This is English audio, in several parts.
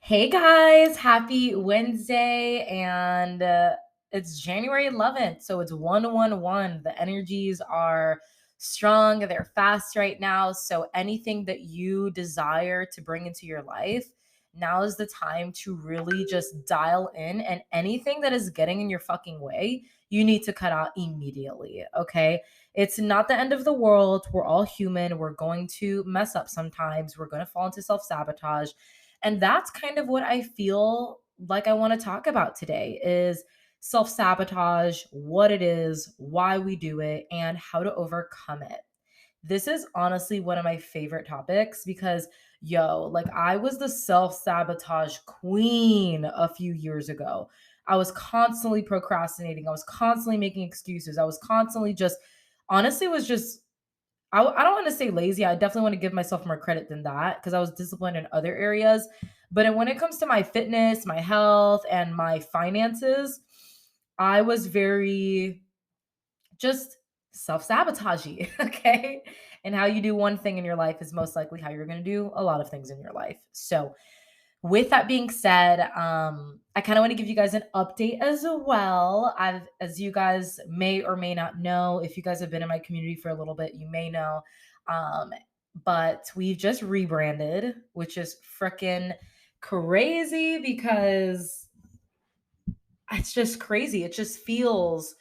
Hey guys, happy Wednesday, and it's January 11th, so it's 111. The energies are strong, they're fast right now. So, anything that you desire to bring into your life, now is the time to really just dial in, and anything that is getting in your fucking way, you need to cut out immediately. Okay, it's not the end of the world. We're all human, we're going to mess up sometimes, we're going to fall into self sabotage, and that's kind of what I feel like I want to talk about today is self-sabotage, what it is, why we do it, and how to overcome it. This is honestly one of my favorite topics because like I was the self-sabotage queen a few years ago. I was constantly procrastinating. I was constantly making excuses. I was constantly just honestly was just I don't want to say lazy. I definitely want to give myself more credit than that because I was disciplined in other areas. But when it comes to my fitness, my health, and my finances, I was very just self sabotaging. Okay. And how you do one thing in your life is most likely how you're going to do a lot of things in your life. So, with that being said, I kind of want to give you guys an update as well. As you guys may or may not know, if you guys have been in my community for a little bit, you may know. Um, but we've just rebranded, which is freaking crazy because it's just crazy. It just feels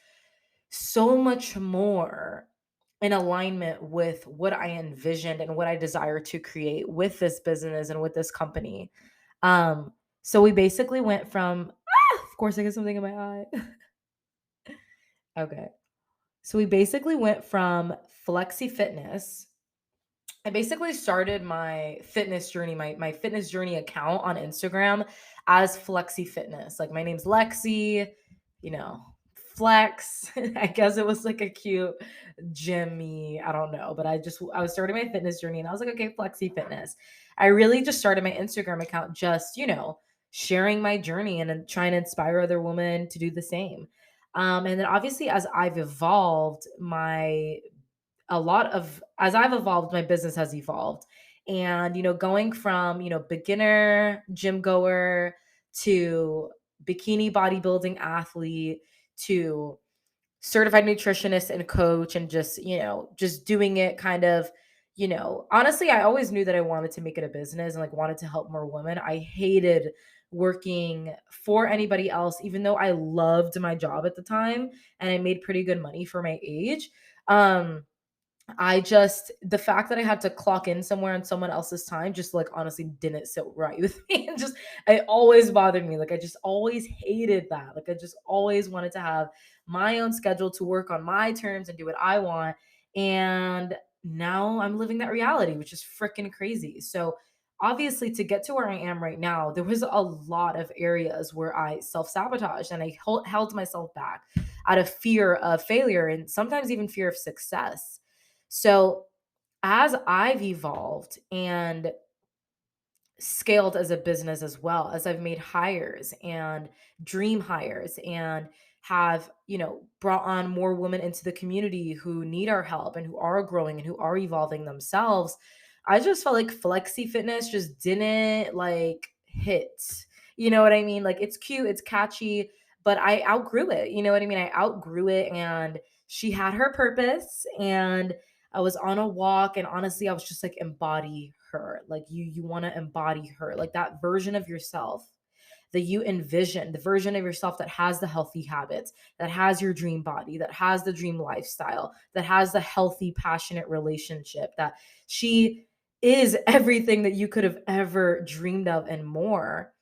so much more in alignment with what I envisioned and what I desire to create with this business and with this company. So we basically went from of course I get something in my eye. Okay. So we basically went from Flexi Fitness. I basically started my fitness journey, my fitness journey account on Instagram as Flexi Fitness. Like my name's Lexi, you know, Flex. I guess it was like a cute Jimmy. I don't know, but I was starting my fitness journey and I was like, okay, Flexi Fitness. I really just started my Instagram account just, sharing my journey and then trying to inspire other women to do the same. And then obviously as I've evolved, as I've evolved, my business has evolved. And, going from, beginner gym goer to bikini bodybuilding athlete to certified nutritionist and coach and just doing it kind of, honestly, I always knew that I wanted to make it a business and like wanted to help more women. I hated working for anybody else, even though I loved my job at the time and I made pretty good money for my age. The fact that I had to clock in somewhere on someone else's time just like honestly didn't sit right with me. And just it always bothered me. Like I just always hated that. Like I just always wanted to have my own schedule to work on my terms and do what I want. And now I'm living that reality, which is freaking crazy. So obviously to get to where I am right now, there was a lot of areas where I self-sabotaged and I held myself back out of fear of failure and sometimes even fear of success. So, as I've evolved and scaled as a business as well, as I've made hires and dream hires and have, brought on more women into the community who need our help and who are growing and who are evolving themselves, I just felt like Flexi Fitness just didn't like hit. You know what I mean? Like it's cute, it's catchy, but I outgrew it. You know what I mean? I outgrew it and she had her purpose and I was on a walk and honestly I was just like embody her. Like you want to embody her. Like that version of yourself that you envision, the version of yourself that has the healthy habits, that has your dream body, that has the dream lifestyle, that has the healthy passionate relationship, that she is everything that you could have ever dreamed of and more.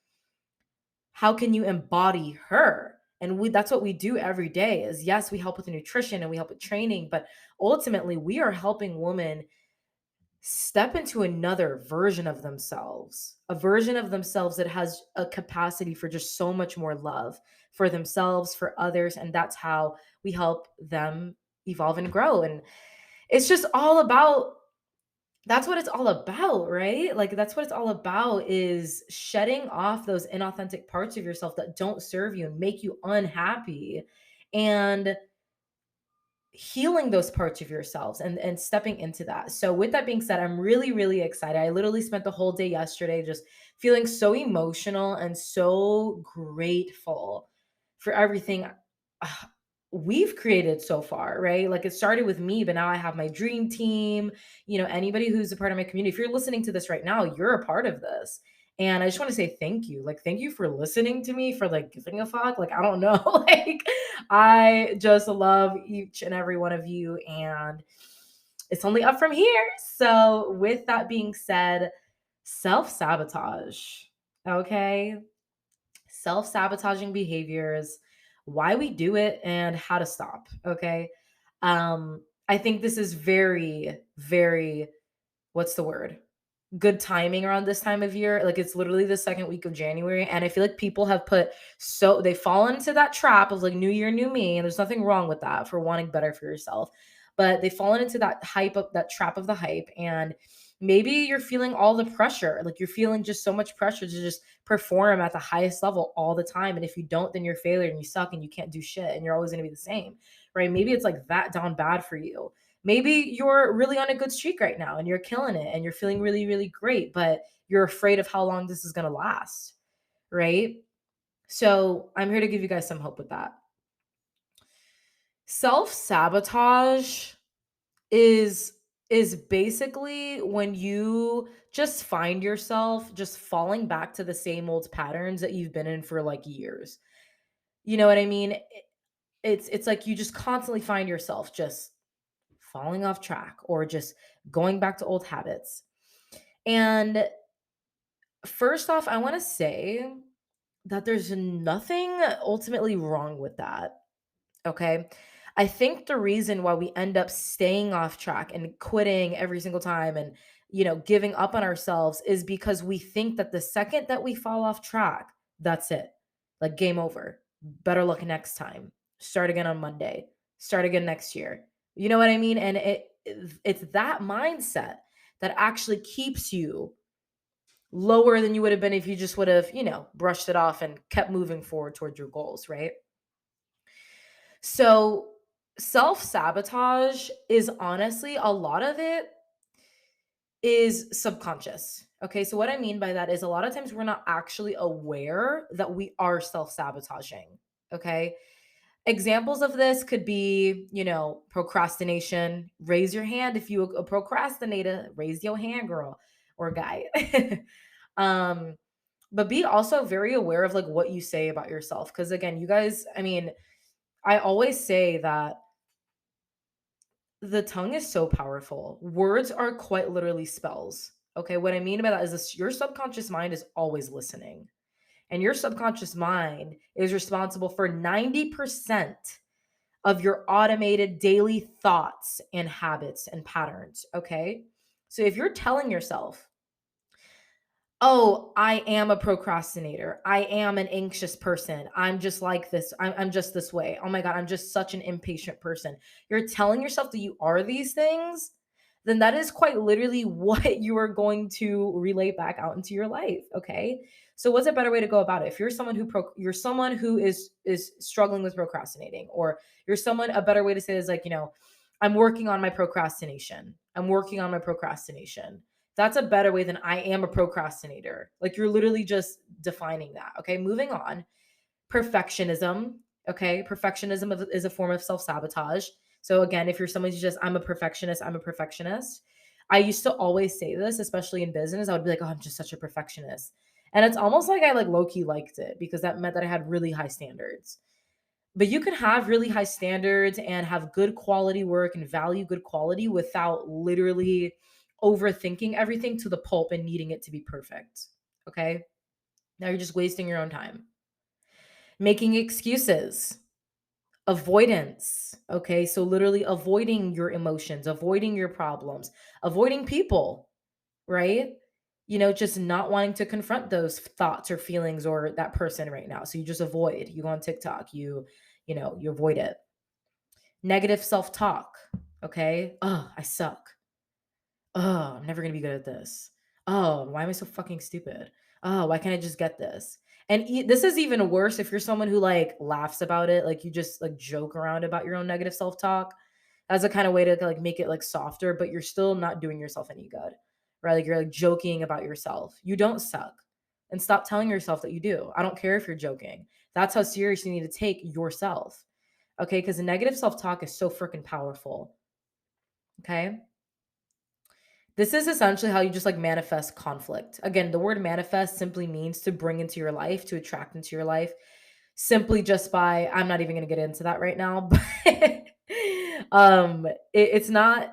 How can you embody her? And that's what we do every day is yes, we help with nutrition and we help with training, but ultimately we are helping women step into another version of themselves, a version of themselves that has a capacity for just so much more love for themselves, for others. And that's how we help them evolve and grow. And it's just all about that's what it's all about, right? Like that's what it's all about is shedding off those inauthentic parts of yourself that don't serve you and make you unhappy and healing those parts of yourselves and stepping into that. So with that being said, I'm really really excited. I literally spent the whole day yesterday just feeling so emotional and so grateful for everything uh, we've created so far, right? Like it started with me, but now I have my dream team. Anybody who's a part of my community, if you're listening to this right now, you're a part of this. And I just want to say thank you. Like, thank you for listening to me, for like giving a fuck. Like, I don't know. Like, I just love each and every one of you. And it's only up from here. So, with that being said, self sabotage. Okay. Self sabotaging behaviors, why we do it, and how to stop. Okay. I think this is very, very, what's the word? Good timing around this time of year. Like it's literally the second week of January. And I feel like people have they fall into that trap of like new year, new me. And there's nothing wrong with that for wanting better for yourself. But they've fallen into that that trap of the hype. And maybe you're feeling all the pressure. Like you're feeling just so much pressure to just perform at the highest level all the time. And if you don't, then you're a failure and you suck and you can't do shit and you're always going to be the same. Right. Maybe it's like that down bad for you. Maybe you're really on a good streak right now and you're killing it and you're feeling really, really great, but you're afraid of how long this is going to last, right? So I'm here to give you guys some hope with that. Self sabotage is basically when you just find yourself just falling back to the same old patterns that you've been in for like years. You know what I mean? It's like you just constantly find yourself just falling off track or just going back to old habits. And first off, I want to say that there's nothing ultimately wrong with that. Okay. I think the reason why we end up staying off track and quitting every single time and, giving up on ourselves is because we think that the second that we fall off track, that's it. Like game over. Better luck next time. Start again on Monday. Start again next year. You know what I mean? And it's that mindset that actually keeps you lower than you would have been if you just would have, brushed it off and kept moving forward towards your goals, right? So, self sabotage is honestly a lot of it is subconscious. Okay. So, what I mean by that is a lot of times we're not actually aware that we are self sabotaging. Okay. Examples of this could be, procrastination. Raise your hand if you a procrastinator. Raise your hand, girl or guy. um, but be also very aware of like what you say about yourself. Because again, you guys, I mean, I always say that the tongue is so powerful. Words are quite literally spells. Okay, what I mean by that is this, your subconscious mind is always listening. And your subconscious mind is responsible for 90% of your automated daily thoughts and habits and patterns. Okay. So if you're telling yourself, oh, I am a procrastinator. I am an anxious person. I'm just like this. I'm just this way. Oh my God, I'm just such an impatient person. You're telling yourself that you are these things, then that is quite literally what you are going to relay back out into your life. Okay. So what's a better way to go about it? If you're someone you're someone who is struggling with procrastinating, or you're someone, a better way to say it is like, I'm working on my procrastination. I'm working on my procrastination. That's a better way than I am a procrastinator. Like you're literally just defining that. Okay. Moving on. Perfectionism. Okay. Perfectionism is a form of self sabotage. So again, if you're someone who's just, I'm a perfectionist, I'm a perfectionist. I used to always say this, especially in business. I would be like, oh, I'm just such a perfectionist. And it's almost like I like low key liked it because that meant that I had really high standards. But you can have really high standards and have good quality work and value good quality without literally overthinking everything to the pulp and needing it to be perfect. Okay. Now you're just wasting your own time. Making excuses, avoidance. Okay. So literally avoiding your emotions, avoiding your problems, avoiding people, right? Just not wanting to confront those thoughts or feelings or that person right now. So you just avoid. You go on TikTok, you avoid it. Negative self-talk. Okay. Oh, I suck. Oh, I'm never gonna be good at this. Oh, why am I so fucking stupid? Oh, why can't I just get this? And this is even worse if you're someone who like laughs about it, like you just like joke around about your own negative self-talk. That's a kind of way to like make it like softer, but you're still not doing yourself any good, right? Like you're like joking about yourself. You don't suck. And stop telling yourself that you do. I don't care if you're joking. That's how serious you need to take yourself. Okay? Because negative self-talk is so freaking powerful. Okay? This is essentially how you just like manifest conflict. Again, the word manifest simply means to bring into your life, to attract into your life, simply just by, I'm not even going to get into that right now, but it's not,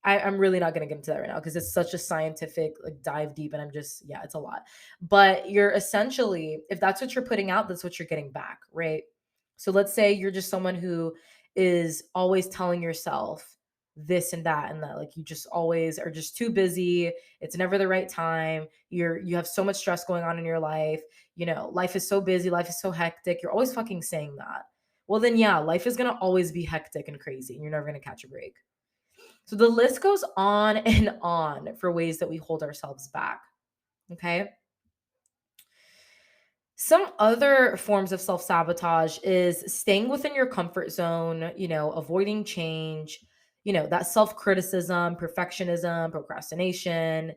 I'm really not going to get into that right now because it's such a scientific like dive deep and I'm just, yeah, it's a lot. But you're essentially, if that's what you're putting out, that's what you're getting back, right? So let's say you're just someone who is always telling yourself this and that, like you just always are just too busy, it's never the right time, you have so much stress going on in your life, life is so busy, life is so hectic, you're always fucking saying that. Well then yeah, life is going to always be hectic and crazy and you're never going to catch a break. So the list goes on and on for ways that we hold ourselves back. Okay. Some other forms of self sabotage is staying within your comfort zone, avoiding change, that self criticism, perfectionism, procrastination,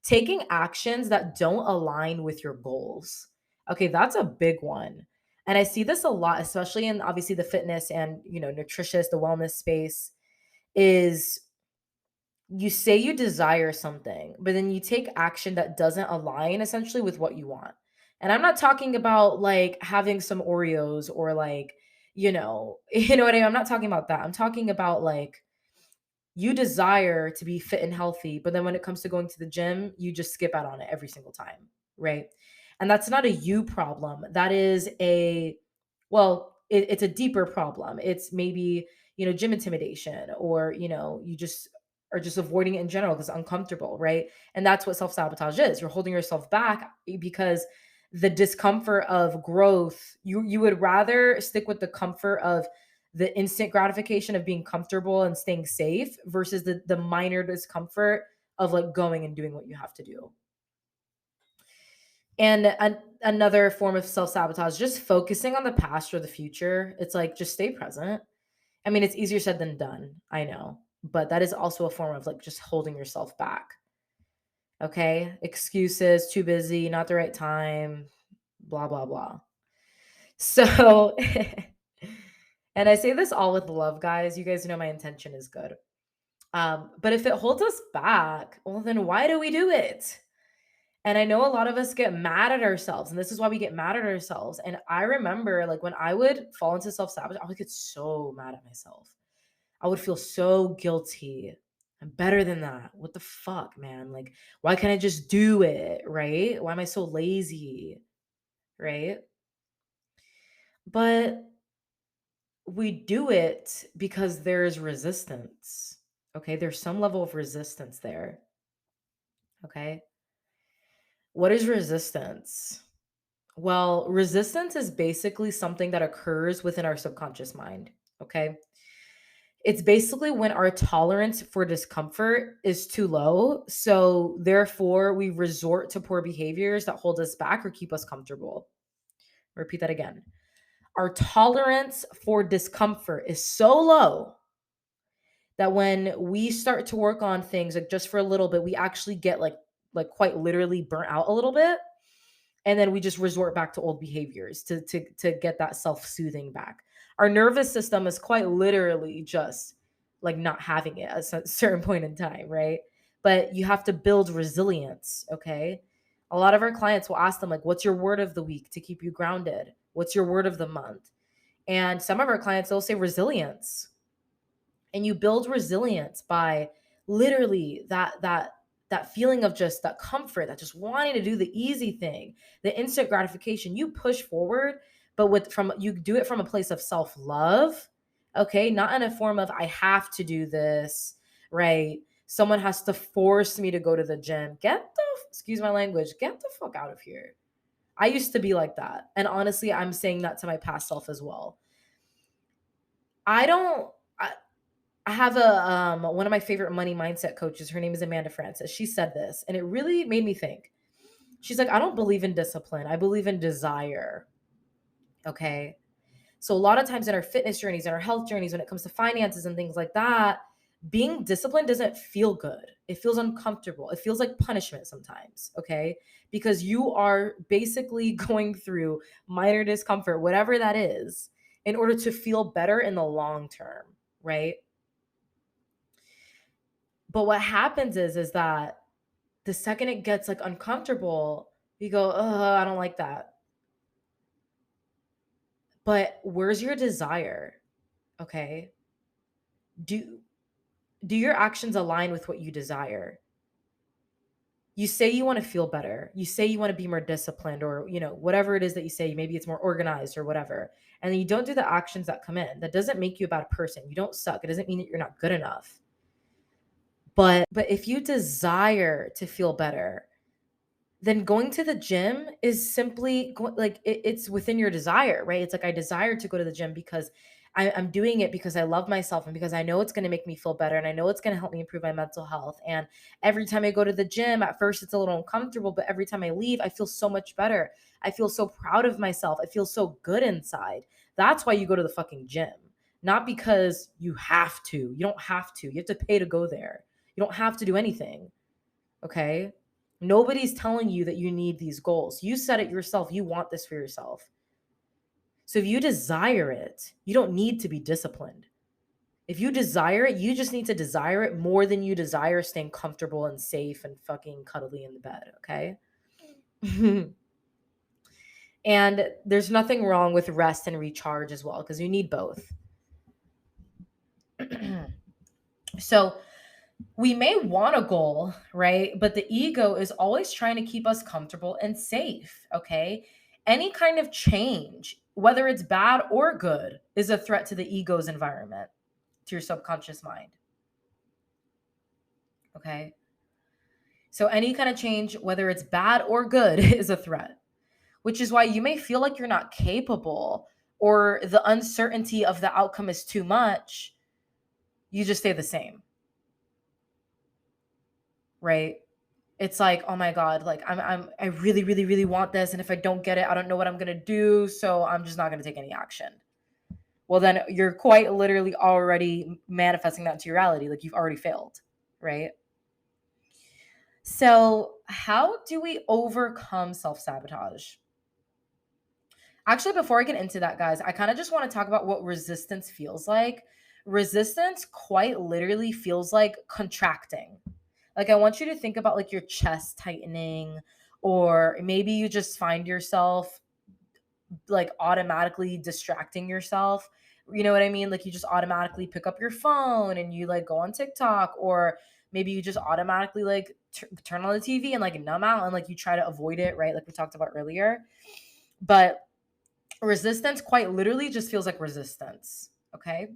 taking actions that don't align with your goals. Okay, that's a big one. And I see this a lot, especially in obviously the fitness and, nutritious, the wellness space, is you say you desire something, but then you take action that doesn't align essentially with what you want. And I'm not talking about like having some Oreos or like, you know what I mean? I'm not talking about that. I'm talking about like you desire to be fit and healthy, but then when it comes to going to the gym, you just skip out on it every single time, right? And that's not a you problem. That is it's a deeper problem. It's maybe, gym intimidation or, you just are just avoiding it in general because it's uncomfortable, right? And that's what self sabotage is. You're holding yourself back because the discomfort of growth, you would rather stick with the comfort of the instant gratification of being comfortable and staying safe versus the minor discomfort of like going and doing what you have to do. And another form of self-sabotage, just focusing on the past or the future. It's like just stay present. I mean, it's easier said than done, I know, but that is also a form of like just holding yourself back. Okay? Excuses, too busy, not the right time, blah blah blah. So and I say this all with love, guys. You guys know my intention is good. But if it holds us back, well, then why do we do it? And I know a lot of us get mad at ourselves, and this is why we get mad at ourselves. And I remember, like, when I would fall into self sabotage, I would get so mad at myself. I would feel so guilty. I'm better than that. What the fuck, man? Like, why can't I just do it? Right? Why am I so lazy? Right? But we do it because there's resistance. Okay. There's some level of resistance there. Okay. What is resistance? Well, resistance is basically something that occurs within our subconscious mind. Okay. It's basically when our tolerance for discomfort is too low. So, therefore, we resort to poor behaviors that hold us back or keep us comfortable. Repeat that again. Our tolerance for discomfort is so low that when we start to work on things like just for a little bit, we actually get like quite literally burnt out a little bit, and then we just resort back to old behaviors to get that self-soothing back. Our nervous system is quite literally just like not having it at a certain point in time, right? But you have to build resilience. Okay, a lot of our clients will ask them like, what's your word of the week to keep you grounded? What's your word of the month? And some of our clients, they'll say resilience. And you build resilience by literally that feeling of just that comfort, that just wanting to do the easy thing, the instant gratification. You push forward, but you do it from a place of self-love. Okay, not in a form of I have to do this, right? Someone has to force me to go to the gym. Excuse my language, get the fuck out of here. I used to be like that, and honestly, I'm saying that to my past self as well. I don't I have a one of my favorite money mindset coaches. Her name is Amanda Francis. She said this, and it really made me think. She's like, I don't believe in discipline. I believe in desire. Okay. So a lot of times in our fitness journeys and our health journeys, when it comes to finances and things like that, being disciplined doesn't feel good. It feels uncomfortable. It feels like punishment sometimes, okay? Because you are basically going through minor discomfort, whatever that is, in order to feel better in the long term, right? But what happens is that the second it gets like uncomfortable, you go, I don't like that. But where's your desire? Okay. Do do your actions align with what you desire? You say you want to feel better. You say you want to be more disciplined or, whatever it is that you say, maybe it's more organized or whatever. And then you don't do the actions that come in. That doesn't make you a bad person. You don't suck. It doesn't mean that you're not good enough. But if you desire to feel better, then going to the gym is simply like it's within your desire, right? It's like I desire to go to the gym because I'm doing it because I love myself and because I know it's going to make me feel better and I know it's going to help me improve my mental health. And every time I go to the gym, at first it's a little uncomfortable, but every time I leave, I feel so much better. I feel so proud of myself. I feel so good inside. That's why you go to the fucking gym, not because you have to. You don't have to. You have to pay to go there. You don't have to do anything. Okay. Nobody's telling you that you need these goals. You said it yourself. You want this for yourself. So if you desire it, you don't need to be disciplined. If you desire it, you just need to desire it more than you desire staying comfortable and safe and fucking cuddly in the bed. Okay. And there's nothing wrong with rest and recharge as well, because you need both. So we may want a goal, right? But the ego is always trying to keep us comfortable and safe, okay? Any kind of change, whether it's bad or good, is a threat to the ego's environment, to your subconscious mind, okay? So any kind of change, whether it's bad or good, is a threat, which is why you may feel like you're not capable or the uncertainty of the outcome is too much. You just stay the same, right? It's like, oh my God, like I really, really, really want this. And if I don't get it, I don't know what I'm gonna do. So I'm just not gonna take any action. Well, then you're quite literally already manifesting that into your reality. Like you've already failed, right? So how do we overcome self-sabotage? Actually, before I get into that, guys, I kind of just want to talk about what resistance feels like. Resistance quite literally feels like contracting. Like I want you to think about like your chest tightening, or maybe you just find yourself like automatically distracting yourself. You know what I mean? Like you just automatically pick up your phone and you like go on TikTok, or maybe you just automatically like turn on the TV and like numb out and like you try to avoid it, right? Like we talked about earlier. But resistance quite literally just feels like resistance, okay?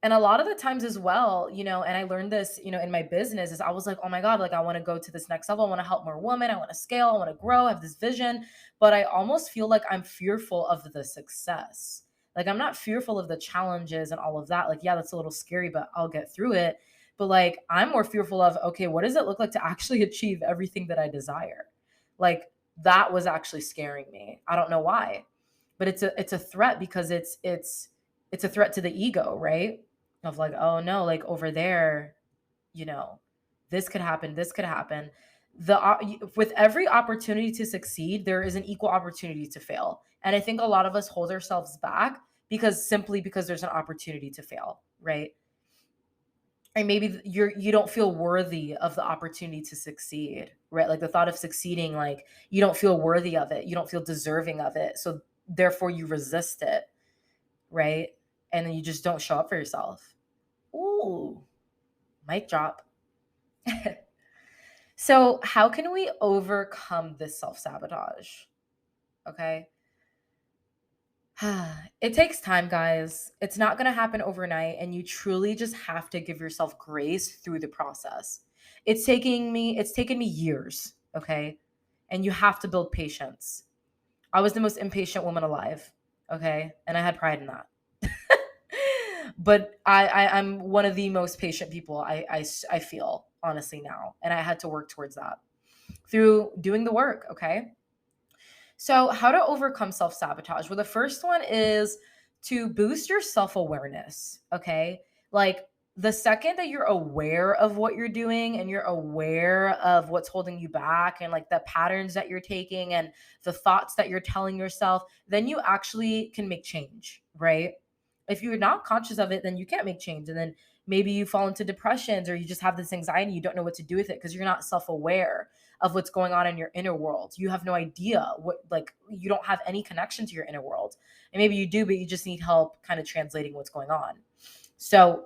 And a lot of the times as well, and I learned this, in my business is I was like, oh my God, like I want to go to this next level. I want to help more women. I want to scale. I want to grow. I have this vision. But I almost feel like I'm fearful of the success. Like I'm not fearful of the challenges and all of that. Like, yeah, that's a little scary, but I'll get through it. But like, I'm more fearful of, okay, what does it look like to actually achieve everything that I desire? Like that was actually scaring me. I don't know why, but it's a threat because it's a threat to the ego, right? Of like, oh no, like over there, you know, this could happen. With every opportunity to succeed, there is an equal opportunity to fail. And I think a lot of us hold ourselves back because there's an opportunity to fail, right? And maybe you don't feel worthy of the opportunity to succeed, right? Like the thought of succeeding, like you don't feel worthy of it, you don't feel deserving of it, so therefore you resist it, right? And then you just don't show up for yourself. Ooh, mic drop. So, how can we overcome this self sabotage? Okay. It takes time, guys. It's not going to happen overnight. And you truly just have to give yourself grace through the process. It's taken me years. Okay. And you have to build patience. I was the most impatient woman alive. Okay. And I had pride in that. But I'm one of the most patient people I feel honestly now, and I had to work towards that through doing the work. Okay, So, how to overcome self sabotage? Well, the first one is to boost your self awareness. Okay. Like the second that you're aware of what you're doing and you're aware of what's holding you back and like the patterns that you're taking and the thoughts that you're telling yourself, then you actually can make change, right? If you're not conscious of it, then you can't make change. And then maybe you fall into depressions or you just have this anxiety, you don't know what to do with it because you're not self aware of what's going on in your inner world. You have no idea what, like, you don't have any connection to your inner world. And maybe you do, but you just need help kind of translating what's going on. So,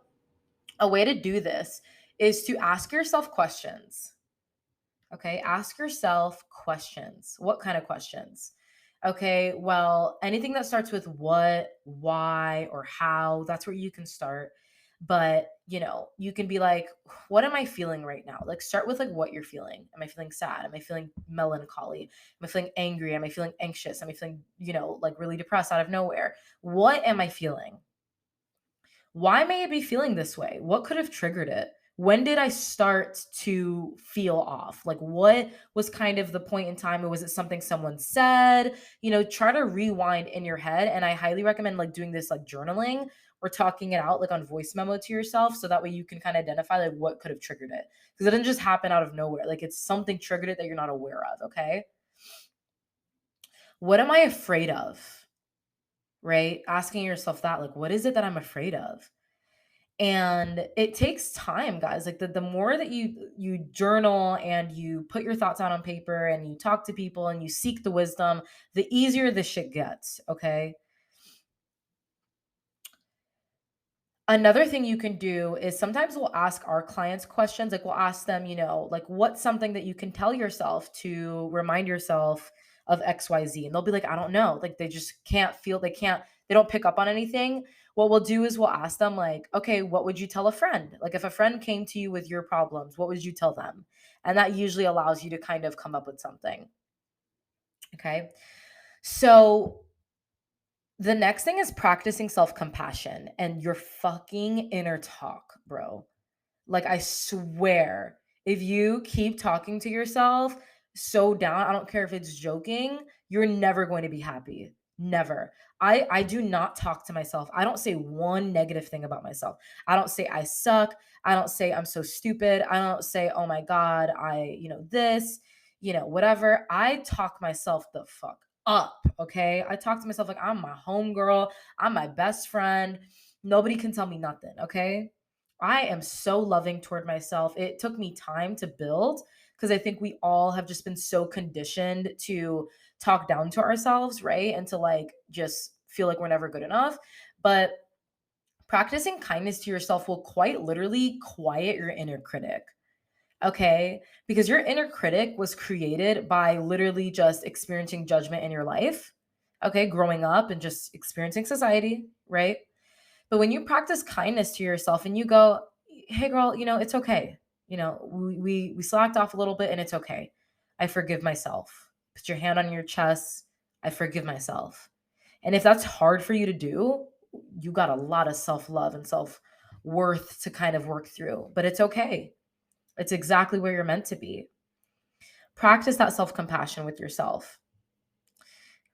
a way to do this is to ask yourself questions. Okay. Ask yourself questions. What kind of questions? Okay. Well, anything that starts with what, why, or how, that's where you can start. But, you can be like, what am I feeling right now? Like, start with like what you're feeling. Am I feeling sad? Am I feeling melancholy? Am I feeling angry? Am I feeling anxious? Am I feeling, like really depressed out of nowhere? What am I feeling? Why may I be feeling this way? What could have triggered it? When did I start to feel off? Like, what was kind of the point in time? Or was it something someone said? Try to rewind in your head. And I highly recommend like doing this like journaling or talking it out like on voice memo to yourself. So that way you can kind of identify like what could have triggered it. Because it didn't just happen out of nowhere. Like, it's something triggered it that you're not aware of. Okay. What am I afraid of? Right? Asking yourself that, like, what is it that I'm afraid of? And it takes time, guys. Like the more that you journal and you put your thoughts out on paper and you talk to people and you seek the wisdom, the easier the shit gets. Okay. Another thing you can do is sometimes we'll ask our clients questions. Like, we'll ask them, like, what's something that you can tell yourself to remind yourself of XYZ? And they'll be like, I don't know. Like, they just can't feel, they don't pick up on anything. What we'll do is we'll ask them, like, okay, what would you tell a friend? Like, if a friend came to you with your problems, what would you tell them? And that usually allows you to kind of come up with something. Okay. So, the next thing is practicing self compassion and your fucking inner talk, bro. Like, I swear, if you keep talking to yourself so down, I don't care if it's joking, you're never going to be happy. Never. I do not talk to myself. I don't say one negative thing about myself. I don't say I suck. I don't say I'm so stupid. I don't say, oh my God, this, whatever. I talk myself the fuck up. Okay. I talk to myself like I'm my homegirl. I'm my best friend. Nobody can tell me nothing. Okay. I am so loving toward myself. It took me time to build because I think we all have just been so conditioned to talk down to ourselves, right? And to like just feel like we're never good enough. But practicing kindness to yourself will quite literally quiet your inner critic. Okay. Because your inner critic was created by literally just experiencing judgment in your life. Okay. Growing up and just experiencing society, right? But when you practice kindness to yourself and you go, "Hey girl, it's okay. We slacked off a little bit and it's okay. I forgive myself." Put your hand on your chest. I forgive myself. And if that's hard for you to do, you got a lot of self-love and self-worth to kind of work through, but it's okay. It's exactly where you're meant to be. Practice that self-compassion with yourself.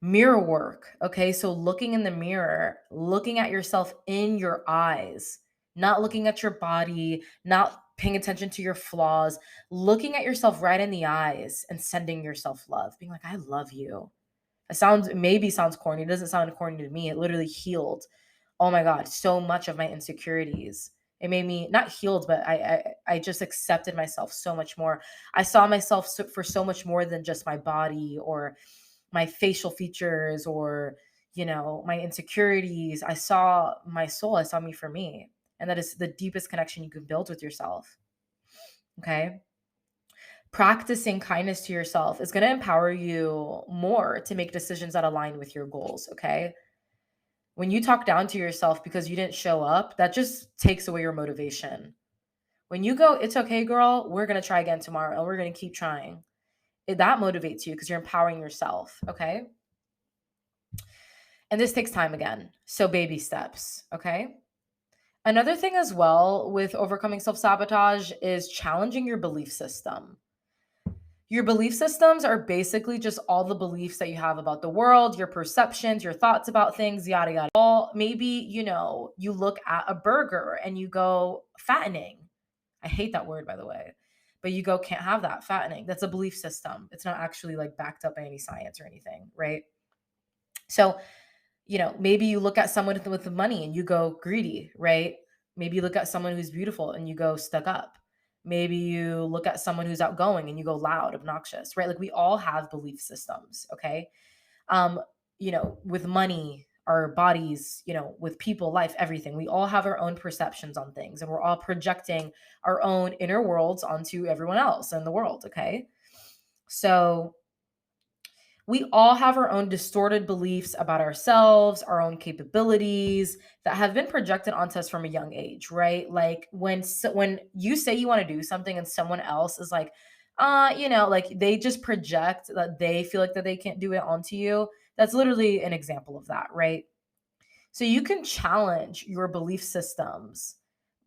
Mirror work. Okay. So looking in the mirror, looking at yourself in your eyes, not looking at your body, not paying attention to your flaws, looking at yourself right in the eyes and sending yourself love, being like, I love you. It maybe sounds corny. It doesn't sound corny to me. It literally healed. Oh my God, so much of my insecurities. It made me not healed, but I just accepted myself so much more. I saw myself for so much more than just my body or my facial features or my insecurities. I saw my soul. I saw me for me, and that is the deepest connection you can build with yourself. Okay. Practicing kindness to yourself is going to empower you more to make decisions that align with your goals. Okay. When you talk down to yourself because you didn't show up, that just takes away your motivation. When you go, it's okay, girl, we're going to try again tomorrow and we're going to keep trying, that motivates you because you're empowering yourself. Okay. And this takes time again. So baby steps. Okay. Another thing as well with overcoming self sabotage is challenging your belief system. Your belief systems are basically just all the beliefs that you have about the world, your perceptions, your thoughts about things, yada, yada. All maybe, you look at a burger and you go fattening. I hate that word, by the way. But you go, can't have that fattening. That's a belief system. It's not actually like backed up by any science or anything, right? So, maybe you look at someone with money and you go greedy, right? Maybe you look at someone who's beautiful and you go stuck up. Maybe you look at someone who's outgoing and you go loud, obnoxious, right? Like we all have belief systems, okay? Um, with money, our bodies, with people, life, everything. We all have our own perceptions on things and we're all projecting our own inner worlds onto everyone else in the world, okay? So, we all have our own distorted beliefs about ourselves, our own capabilities that have been projected onto us from a young age, right? Like when you say you want to do something and someone else is like, like they just project that they feel like that they can't do it onto you. That's literally an example of that, right? So you can challenge your belief systems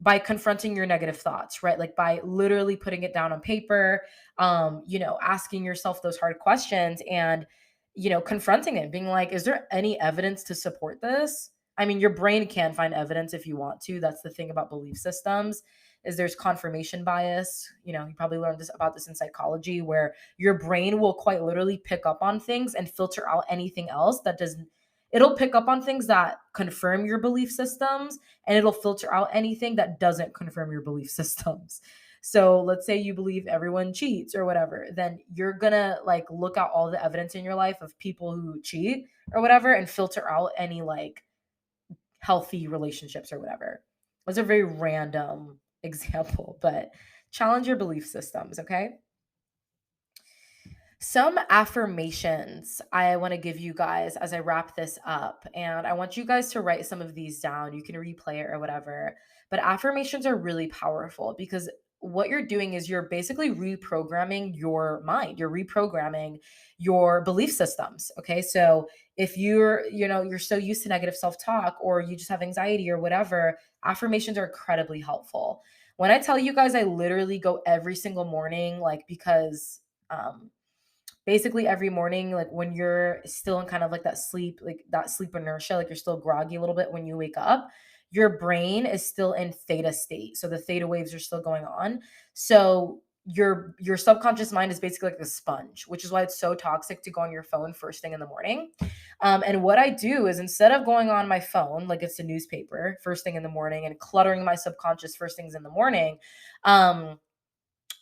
by confronting your negative thoughts, right? Like by literally putting it down on paper, asking yourself those hard questions and, confronting it, being like, is there any evidence to support this? I mean, your brain can find evidence if you want to. That's the thing about belief systems is there's confirmation bias. You probably learned this about this in psychology where your brain will quite literally pick up on things and filter out anything else that doesn't. It'll pick up on things that confirm your belief systems and it'll filter out anything that doesn't confirm your belief systems. So let's say you believe everyone cheats or whatever, then you're gonna like look at all the evidence in your life of people who cheat or whatever and filter out any like healthy relationships or whatever. That's a very random example, but challenge your belief systems, okay? Some affirmations I want to give you guys as I wrap this up. And I want you guys to write some of these down. You can replay it or whatever. But affirmations are really powerful because what you're doing is you're basically reprogramming your mind. You're reprogramming your belief systems. Okay. So if you're so used to negative self-talk or you just have anxiety or whatever, affirmations are incredibly helpful. When I tell you guys, I literally go every single morning, like because basically every morning, like when you're still in kind of like that sleep inertia, like you're still groggy a little bit when you wake up, your brain is still in theta state. So the theta waves are still going on. So your subconscious mind is basically like a sponge, which is why it's so toxic to go on your phone first thing in the morning. And what I do is instead of going on my phone like it's a newspaper first thing in the morning and cluttering my subconscious first things in the morning, um,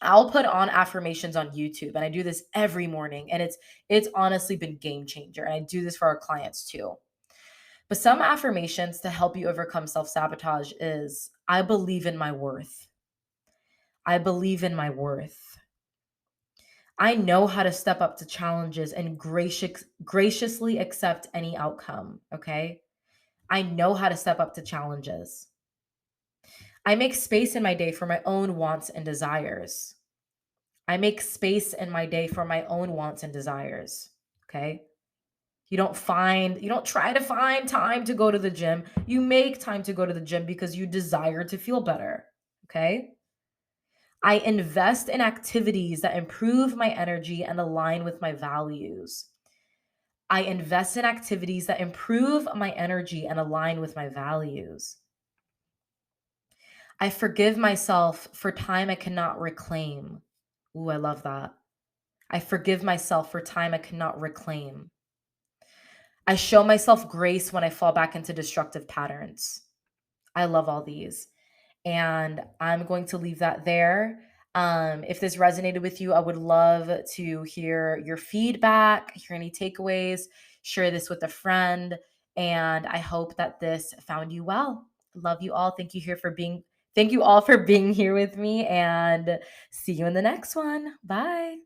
I'll put on affirmations on YouTube and I do this every morning and it's honestly been game changer and I do this for our clients too. But some affirmations to help you overcome self-sabotage is I believe in my worth. I believe in my worth. I know how to step up to challenges and graciously accept any outcome, okay? I know how to step up to challenges. I make space in my day for my own wants and desires. I make space in my day for my own wants and desires. Okay. You don't try to find time to go to the gym. You make time to go to the gym because you desire to feel better. Okay. I invest in activities that improve my energy and align with my values. I invest in activities that improve my energy and align with my values. I forgive myself for time I cannot reclaim. Ooh, I love that. I forgive myself for time I cannot reclaim. I show myself grace when I fall back into destructive patterns. I love all these. And I'm going to leave that there. If this resonated with you, I would love to hear your feedback, hear any takeaways, share this with a friend. And I hope that this found you well. Love you all. Thank you all for being here with me and see you in the next one. Bye.